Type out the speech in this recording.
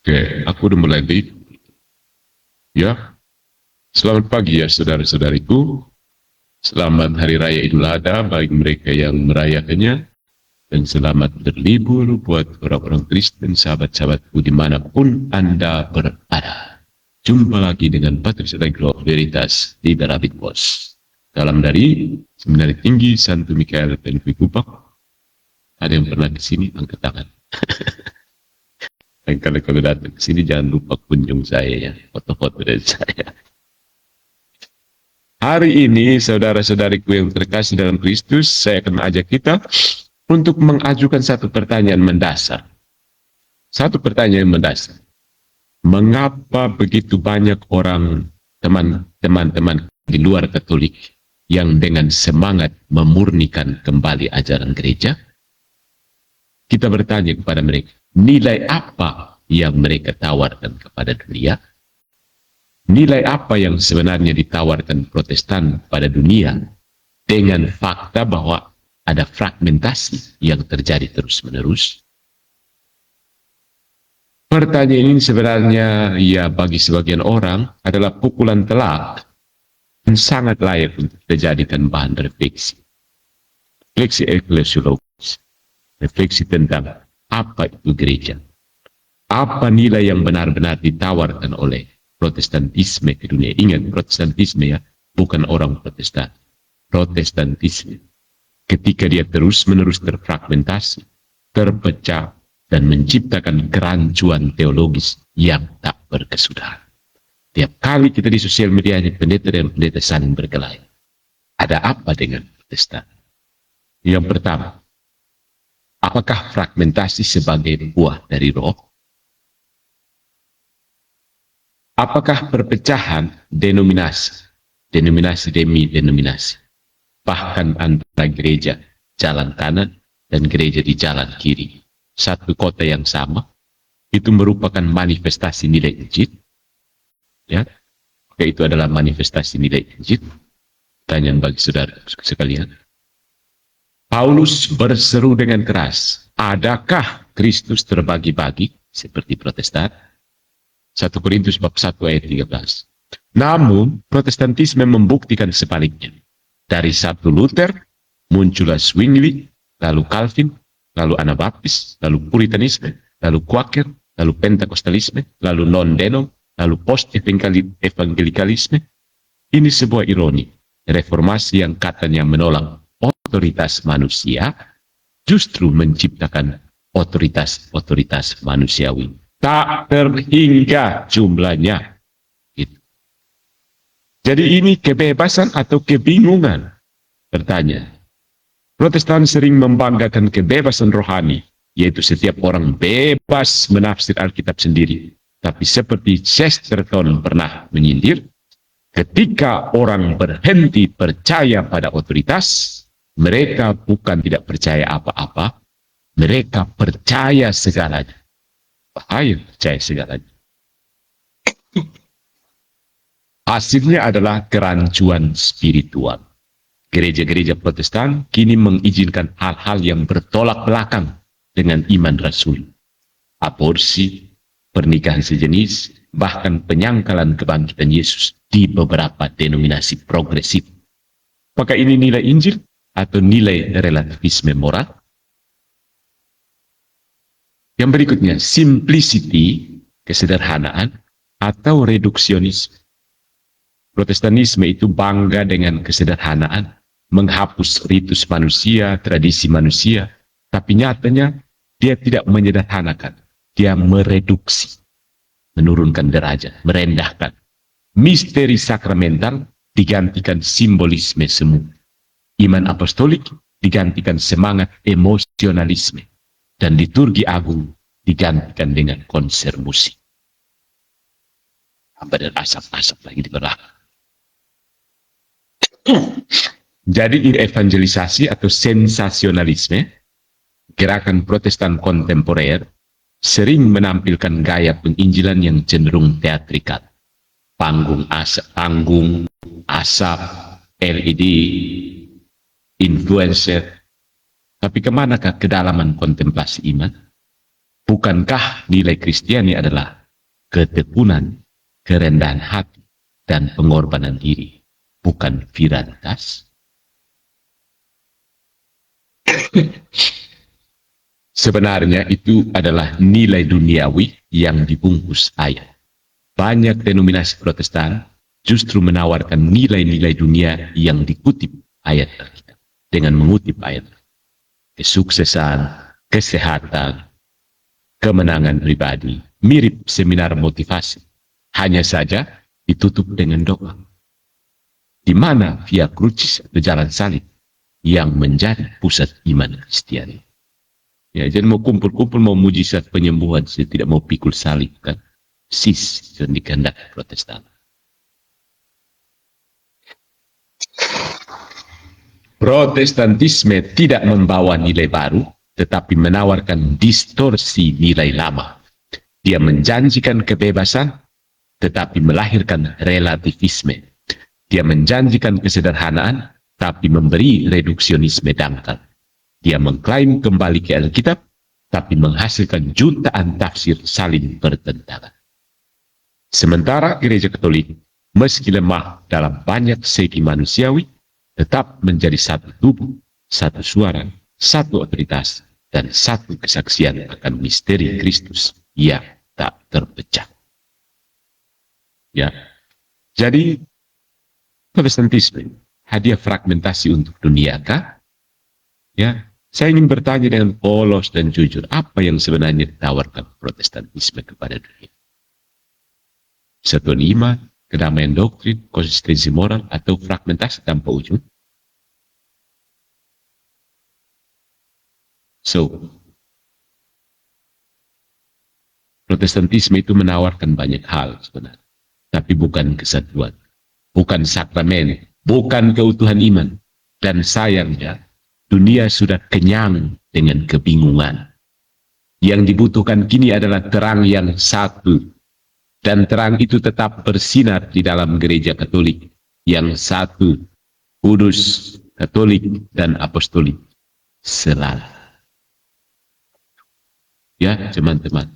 Oke, aku udah mulai nih. Ya, selamat pagi ya saudara-saudariku. Selamat Hari Raya Idul Adha bagi mereka yang merayakannya. Dan selamat berlibur buat orang-orang Kristen, sahabat-sahabatku dimanapun Anda berada. Jumpa lagi dengan Patricia Grow Veritas di Rabbit Boss. Dalam dari Seminari Tinggi Santo Mikael dan Kupak. Ada yang pernah kesini, angkat tangan. Dan kalau datang ke sini jangan lupa kunjung saya ya, foto-foto dari saya. Hari ini saudara-saudariku yang terkasih dalam Kristus, saya akan ajak kita untuk mengajukan satu pertanyaan mendasar. Satu pertanyaan mendasar. Mengapa begitu banyak orang teman-teman di luar Katolik yang dengan semangat memurnikan kembali ajaran gereja? Kita bertanya kepada mereka, nilai apa yang mereka tawarkan kepada dunia? Nilai apa yang sebenarnya ditawarkan Protestan pada dunia dengan fakta bahwa ada fragmentasi yang terjadi terus-menerus? Pertanyaan ini sebenarnya ya bagi sebagian orang adalah pukulan telak yang sangat layak untuk dijadikan bahan refleksi. Refleksi eklesiologis. Refleksi tentang apa itu gereja. Apa nilai yang benar-benar ditawarkan oleh Protestantisme ke dunia. Ingat, Protestantisme ya, bukan orang Protestan. Protestantisme. Ketika dia terus-menerus terfragmentasi, terpecah, dan menciptakan kerancuan teologis yang tak berkesudahan. Tiap kali kita di sosial media, pendeta dan pendeta saling berkelahi. Ada apa dengan Protestan? Yang pertama, apakah fragmentasi sebagai buah dari roh? Apakah perpecahan denominasi demi denominasi, bahkan antara gereja jalan kanan dan gereja di jalan kiri, satu kota yang sama, itu merupakan manifestasi nilai Injil? Ya, itu adalah manifestasi nilai Injil. Pertanyaan bagi saudara sekalian. Paulus berseru dengan keras, adakah Kristus terbagi-bagi seperti Protestan? 1 Korintus bab 1 ayat 13. Namun, Protestantisme membuktikan sebaliknya. Dari satu Luther, muncullah Zwingli, lalu Calvin, lalu Anabaptis, lalu Puritanisme, lalu Quaker, lalu Pentakostalisme, lalu non-denom, lalu post-evangelikalisme. Ini sebuah ironi. Reformasi yang katanya menolak otoritas manusia, justru menciptakan otoritas manusiawi. Tak terhingga jumlahnya. Gitu. Jadi ini kebebasan atau kebingungan? Bertanya. Protestan sering membanggakan kebebasan rohani, yaitu setiap orang bebas menafsir Alkitab sendiri. Tapi seperti Chesterton pernah menyindir, ketika orang berhenti percaya pada otoritas, mereka bukan tidak percaya apa-apa, mereka percaya segalanya. Bahaya percaya segalanya. Hasilnya adalah kerancuan spiritual. Gereja-gereja Protestan kini mengizinkan hal-hal yang bertolak belakang dengan iman Rasul. Aborsi, pernikahan sejenis, bahkan penyangkalan kebangkitan Yesus di beberapa denominasi progresif. Apakah ini nilai Injil atau nilai relativisme moral? Yang berikutnya, simplicity, kesederhanaan, atau reduksionisme. Protestanisme itu bangga dengan kesederhanaan, menghapus ritus manusia, tradisi manusia, tapi nyatanya dia tidak menyederhanakan, dia mereduksi, menurunkan derajat, merendahkan. Misteri sakramental digantikan simbolisme semu. Iman apostolik digantikan semangat emosionalisme. Dan liturgi agung digantikan dengan konser musik. Sampai dan asap-asap lagi di belakang. Jadi evangelisasi atau sensasionalisme, gerakan Protestan kontemporer, sering menampilkan gaya penginjilan yang cenderung teatrikal. Panggung asap, LED, influencer. Tapi kemanakah kedalaman kontemplasi iman? Bukankah nilai Kristiani adalah ketekunan, kerendahan hati, dan pengorbanan diri, bukan viralitas? Sebenarnya itu adalah nilai duniawi yang dibungkus ayat. Banyak denominasi Protestan justru menawarkan nilai-nilai dunia yang dikutip ayat Alkitab. Dengan mengutip ayat, kesuksesan, kesehatan, kemenangan pribadi, mirip seminar motivasi. Hanya saja ditutup dengan doa. Di mana Via Crucis atau jalan salib yang menjadi pusat iman Kristiani. Ya, jadi mau kumpul-kumpul, mau mujizat penyembuhan, saya tidak mau pikul salib, kan? Sis, yang dikehendak Protestan. Protestantisme tidak membawa nilai baru, tetapi menawarkan distorsi nilai lama. Dia menjanjikan kebebasan, tetapi melahirkan relativisme. Dia menjanjikan kesederhanaan, tapi memberi reduksionisme dangkal. Dia mengklaim kembali ke Alkitab, tapi menghasilkan jutaan tafsir saling bertentangan. Sementara Gereja Katolik, meski lemah dalam banyak segi manusiawi, tetap menjadi satu tubuh, satu suara, satu otoritas, dan satu kesaksian akan misteri Kristus yang tak terpecah. Ya, jadi Protestantisme hadiah fragmentasi untuk dunia kah? Ya, saya ingin bertanya dengan polos dan jujur, apa yang sebenarnya ditawarkan Protestantisme kepada dunia? Satuan iman, kedamaian doktrin, konsistensi moral, atau fragmentasi tanpa ujung? So, Protestantisme itu menawarkan banyak hal sebenarnya, tapi bukan kesatuan, bukan sakramen, bukan keutuhan iman. Dan sayangnya, dunia sudah kenyang dengan kebingungan. Yang dibutuhkan kini adalah terang yang satu. Dan terang itu tetap bersinar di dalam Gereja Katolik yang satu, kudus, Katolik, dan apostolik selalu. Ya, teman-teman.